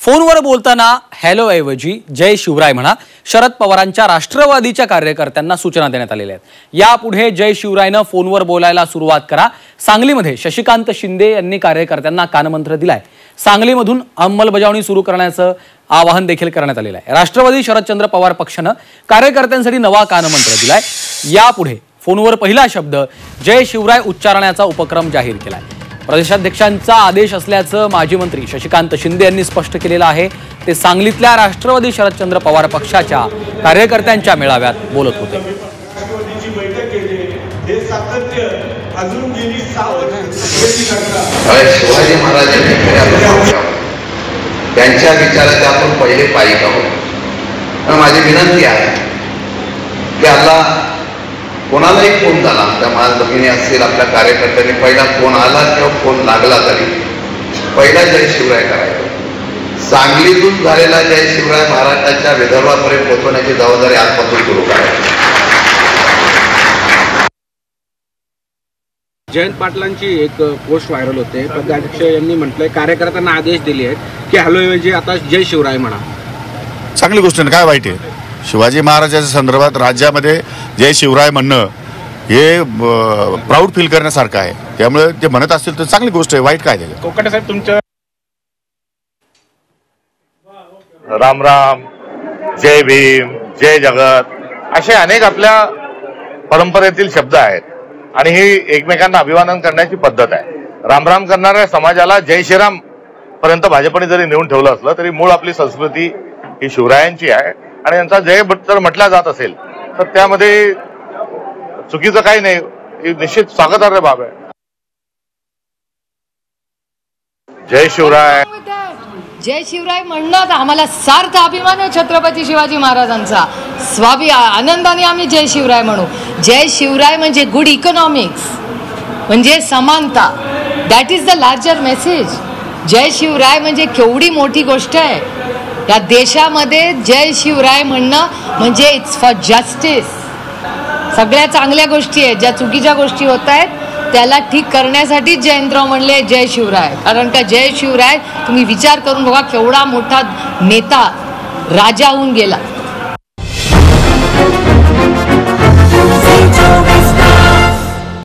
फोनवर बोलताना हॅलो ऐवजी जय शिवराय म्हणा, शरद पवारांच्या राष्ट्रवादीच्या कार्यकर्त्यांना सूचना देण्यात आलेल्या आहेत। यापुढे जय शिवरायनं फोनवर बोलायला सुरुवात करा। सांगलीमध्ये शशिकांत शिंदे यांनी कार्यकर्त्यांना कानमंत्र दिलाय। सांगलीमधून अंमलबजावणी सुरू करण्याचं आवाहन देखील करण्यात आलेलं आहे। राष्ट्रवादी शरदचंद्र पवार पक्षानं कार्यकर्त्यांसाठी नवा कानमंत्र दिलाय। यापुढे फोनवर पहिला शब्द जय शिवराय उच्चारण्याचा उपक्रम जाहीर केलाय। प्रदेशाध्यक्षांचा आदेश असल्याचं माजी मंत्री शशिकांत शिंदे यांनी स्पष्ट केलेलं आहे। ते सांगलीतल्या राष्ट्रवादी शरदचंद्र पवार पक्षाच्या कार्यकर्त्यांच्या मेळाव्यात बोलत होते। शिवाजी महाराजांनी त्यांच्या विचाराचे आपण पहिले पायी आहोत। माझी विनंती आहे की आता कोणालाही फोन झाला, त्या माझ्या भगिनी असतील, आपल्या कार्यकर्त्यांनी पहिला फोन आला किंवा फोन लागला तरी पहिला जय शिवराय करायचा। सांगलीतून झालेला जय शिवराय महाराष्ट्राच्या विदर्भापर्यंत पोहोचवण्याची जबाबदारी आजपासून सुरू करायची। जयंत पाटलांची एक पोस्ट व्हायरल होते। पदाध्यक्ष यांनी म्हटलंय कार्यकर्त्यांना आदेश दिले आहेत की हॅलो ऐवजी आता जय शिवराय म्हणा। चांगली गोष्ट आहे, काय वाईट आहे? शिवाजी महाराजांच्या संदर्भात राज्यामध्ये जय शिवराय म्हणणं हे प्राऊड फील करण्यासारखं आहे। त्यामुळे ते म्हणत असतील तर चांगली गोष्ट आहे, वाईट काय त्याच्यात? कोकटे साहेब, तुमच्या राम राम, जय भीम, जय जगत असे अनेक आपल्या परंपरेतील शब्द आहेत आणि ही एकमेकांना अभिवादन करण्याची पद्धत आहे। राम राम करणाऱ्या समाजाला जय श्रीराम पर्यंत भाजपने जरी नेऊन ठेवलं असलं तरी मूळ आपली संस्कृती ही शिवरायांची आहे आणि यांचा जय जर म्हटला जात असेल तर त्यामध्ये चुकीचं काही नाही, निश्चित स्वागतार्ह बाब आहे। जय शिवराय, जय शिवराय म्हणणं आम्हाला सार्थ अभिमान आहे छत्रपती शिवाजी महाराजांचा। आनंदाने आम्ही जय शिवराय म्हणू। जय शिवराय म्हणजे गुड इकॉनॉमिक्स, म्हणजे समानता। That is the larger message. जय शिवराय म्हणजे केवढी मोठी गोष्ट आहे या देशामध्ये। जय शिवराय म्हणणं म्हणजे इट्स फॉर जस्टिस। सगळ्या चांगल्या गोष्टी आहेत, ज्या चुकीच्या गोष्टी होत आहेत त्याला ठीक करण्यासाठी जयंतराव म्हणले जय शिवराय। कारण का जय शिवराय तुम्ही विचार करून बघा, केवढा मोठा नेता राजा होऊन गेला।